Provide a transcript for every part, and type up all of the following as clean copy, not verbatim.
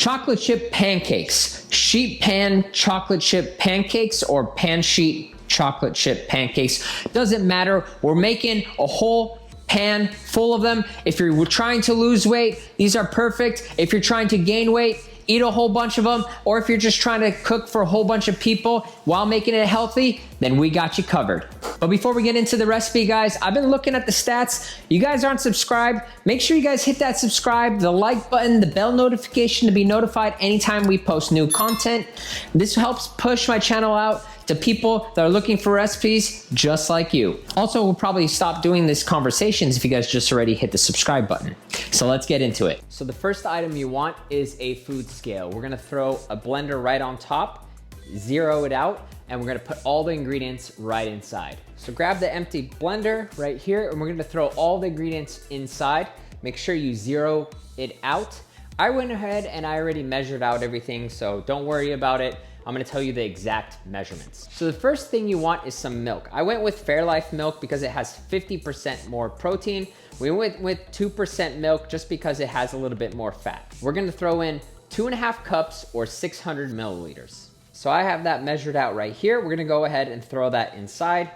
chocolate chip pancakes, sheet pan chocolate chip pancakes or pan sheet chocolate chip pancakes. Doesn't matter. We're making a whole pan full of them. If you're trying to lose weight, these are perfect. If you're trying to gain weight, eat a whole bunch of them. Or if you're just trying to cook for a whole bunch of people while making it healthy, then we got you covered. But before we get into the recipe, guys, I've been looking at the stats. You guys aren't subscribed. Make sure you guys hit that subscribe, the like button, the bell notification to be notified anytime we post new content. This helps push my channel out to people that are looking for recipes just like you. Also, we'll probably stop doing these conversations if you guys just already hit the subscribe button. So let's get into it. So the first item you want is a food scale. We're gonna throw a blender right on top, zero it out, and we're gonna put all the ingredients right inside. So grab the empty blender right here, and we're gonna throw all the ingredients inside. Make sure you zero it out. I went ahead and I already measured out everything, so don't worry about it. I'm gonna tell you the exact measurements. So the first thing you want is some milk. I went with Fairlife milk because it has 50% more protein. We went with 2% milk just because it has a little bit more fat. We're gonna throw in 2.5 cups or 600 milliliters. So I have that measured out right here. We're gonna go ahead and throw that inside.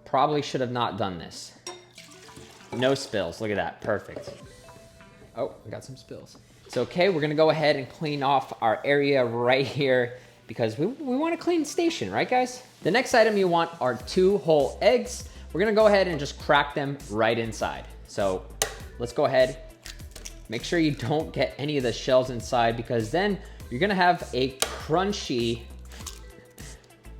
Probably should have not done this. No spills, look at that, perfect. Oh, we got some spills. It's okay, we're gonna go ahead and clean off our area right here because we want a clean station, right guys? The next item you want are 2 whole eggs. We're gonna go ahead and just crack them right inside. So let's go ahead. Make sure you don't get any of the shells inside because then you're gonna have a crunchy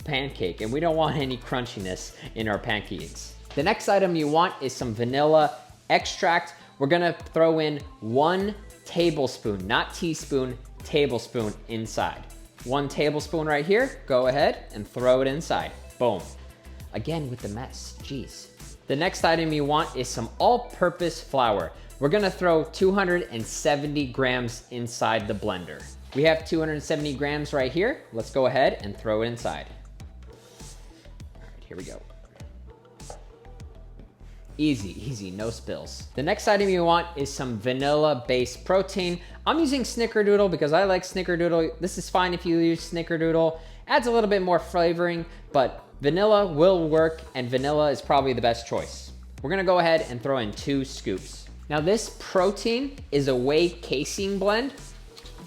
pancake and we don't want any crunchiness in our pancakes. The next item you want is some vanilla extract. We're gonna throw in 1 tablespoon, not teaspoon, tablespoon inside. 1 tablespoon right here, go ahead and throw it inside. Boom. Again with the mess, jeez. The next item you want is some all-purpose flour. We're gonna throw 270 grams inside the blender. We have 270 grams right here. Let's go ahead and throw it inside. All right, here we go. Easy, easy, no spills. The next item you want is some vanilla-based protein. I'm using Snickerdoodle because I like Snickerdoodle. This is fine if you use Snickerdoodle. Adds a little bit more flavoring, but vanilla will work and vanilla is probably the best choice. We're gonna go ahead and throw in 2 scoops. Now this protein is a whey casein blend.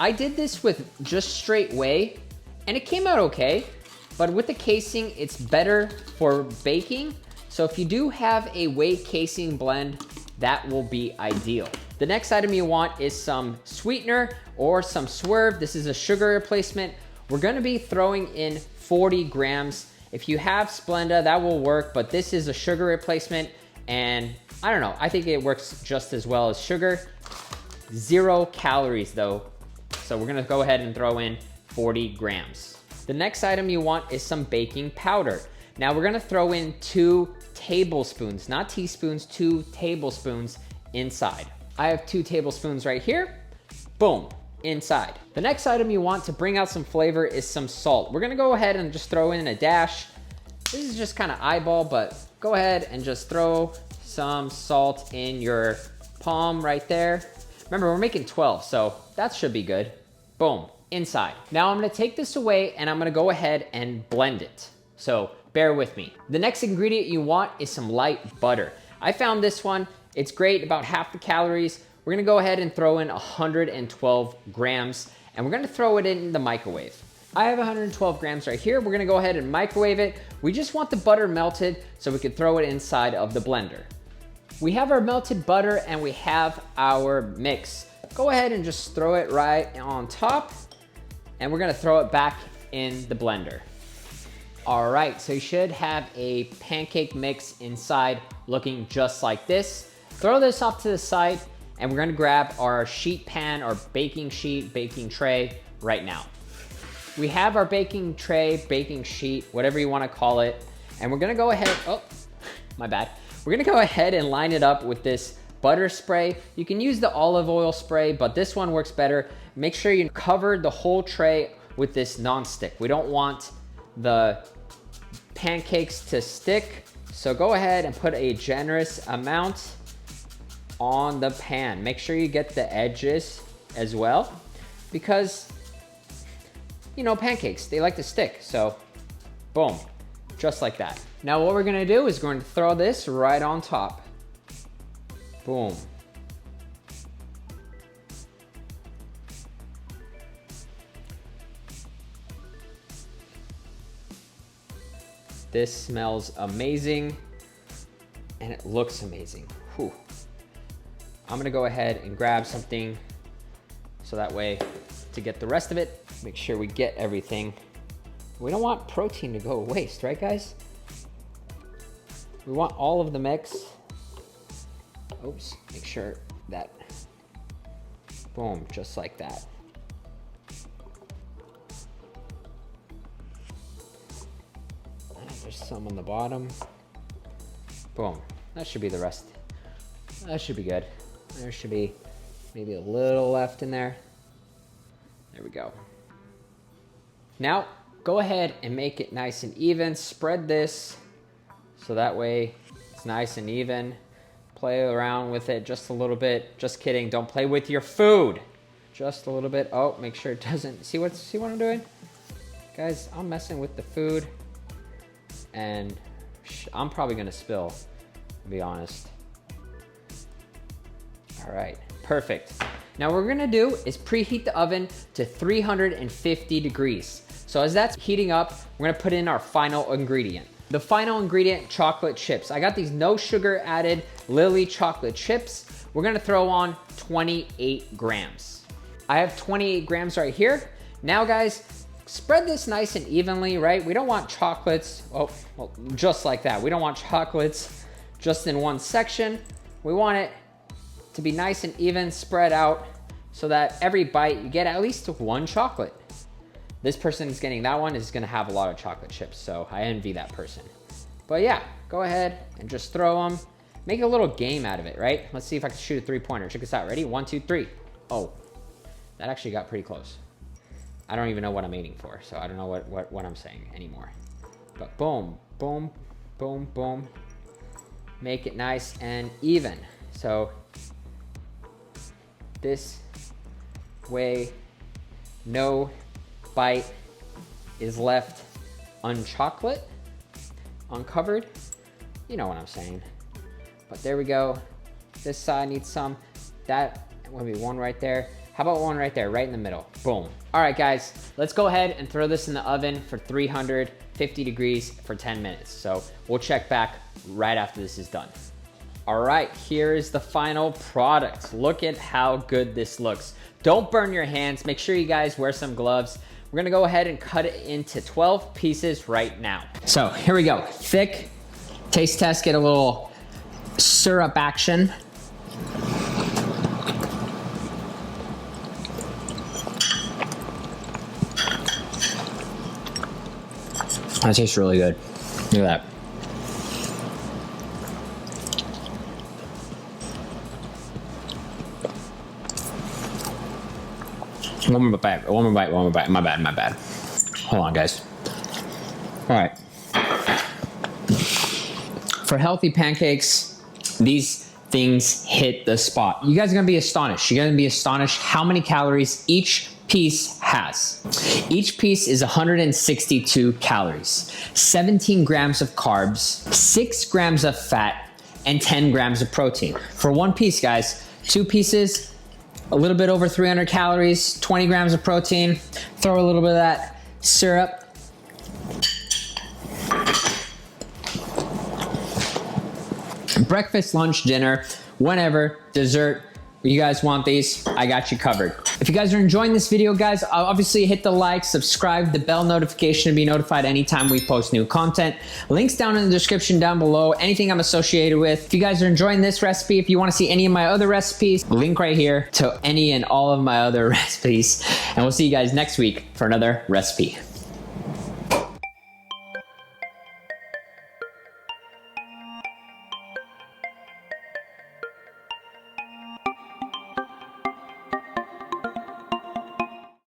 I did this with just straight whey and it came out okay, but with the casein, it's better for baking. So if you do have a whey casein blend, that will be ideal. The next item you want is some sweetener or some Swerve. This is a sugar replacement. We're gonna be throwing in 40 grams. If you have Splenda, that will work, but this is a sugar replacement and I don't know, I think it works just as well as sugar. 0 calories though. So we're gonna go ahead and throw in 40 grams. The next item you want is some baking powder. Now we're gonna throw in 2 tablespoons, not teaspoons, 2 tablespoons inside. I have 2 tablespoons right here. Boom, inside. The next item you want to bring out some flavor is some salt. We're gonna go ahead and just throw in a dash. This is just kind of eyeball, but go ahead and just throw some salt in your palm right there. Remember, we're making 12, so that should be good. Boom, inside. Now I'm gonna take this away and I'm gonna go ahead and blend it. So bear with me. The next ingredient you want is some light butter. I found this one. It's great, about half the calories. We're gonna go ahead and throw in 112 grams and we're gonna throw it in the microwave. I have 112 grams right here. We're gonna go ahead and microwave it. We just want the butter melted so we can throw it inside of the blender. We have our melted butter and we have our mix. Go ahead and just throw it right on top and we're gonna throw it back in the blender. All right, so you should have a pancake mix inside looking just like this. Throw this off to the side and we're gonna grab our sheet pan or baking sheet, baking tray right now. We have our baking tray, baking sheet, whatever you wanna call it. And we're gonna go ahead, oh, my bad. We're gonna go ahead and line it up with this butter spray. You can use the olive oil spray, but this one works better. Make sure you cover the whole tray with this non-stick. We don't want the pancakes to stick. So go ahead and put a generous amount on the pan. Make sure you get the edges as well. because, you know, pancakes, they like to stick. So boom, just like that. Now what we're gonna do is going to throw this right on top. Boom. This smells amazing and it looks amazing. Whew. I'm gonna go ahead and grab something so that way to get the rest of it, make sure we get everything. We don't want protein to go to waste, right guys? We want all of the mix. Oops, make sure that, boom, just like that. There's some on the bottom. Boom, that should be the rest. That should be good. There should be maybe a little left in there. There we go. Now, go ahead and make it nice and even. Spread this so that way it's nice and even. Play around with it just a little bit. Just kidding, don't play with your food. Just a little bit. Oh, make sure it doesn't, see what I'm doing? Guys, I'm messing with the food and I'm probably gonna spill, to be honest. All right, perfect. Now what we're gonna do is preheat the oven to 350 degrees. So as that's heating up, we're gonna put in our final ingredient. The final ingredient, chocolate chips. I got these no sugar added Lily chocolate chips. We're gonna throw on 28 grams. I have 28 grams right here. Now guys, spread this nice and evenly, right? We don't want chocolates, well, just like that. We don't want chocolates just in one section. We want it to be nice and even, spread out, so that every bite you get at least one chocolate. This person is getting that one is gonna have a lot of chocolate chips, so I envy that person. But yeah, go ahead and just throw them. Make a little game out of it, right? Let's see if I can shoot a three-pointer. Check this out, ready? 1, 2, 3. Oh, that actually got pretty close. I don't even know what I'm aiming for, so I don't know what I'm saying anymore. But boom, boom, boom, boom. Make it nice and even. So this way, no bite is left uncovered. You know what I'm saying. But there we go. This side needs some. That will be one right there. How about one right there, right in the middle? Boom. All right, guys, let's go ahead and throw this in the oven for 350 degrees for 10 minutes. So we'll check back right after this is done. All right, here is the final product. Look at how good this looks. Don't burn your hands. Make sure you guys wear some gloves. We're gonna go ahead and cut it into 12 pieces right now. So here we go. Thick, taste test, get a little syrup action. That tastes really good. Look at that. One more bite, my bad. Hold on, guys. All right. For healthy pancakes, these things hit the spot. You guys are gonna be astonished. You're gonna be astonished how many calories each piece has. Each piece is 162 calories, 17 grams of carbs, 6 grams of fat, and 10 grams of protein. For one piece, guys, 2 pieces, a little bit over 300 calories, 20 grams of protein. Throw a little bit of that syrup. Breakfast, lunch, dinner, whenever, dessert, you guys want these, I got you covered. If you guys are enjoying this video, guys, obviously hit the like, subscribe, the bell notification to be notified anytime we post new content. Links down in the description down below, anything I'm associated with. If you guys are enjoying this recipe, if you want to see any of my other recipes, link right here to any and all of my other recipes. And we'll see you guys next week for another recipe.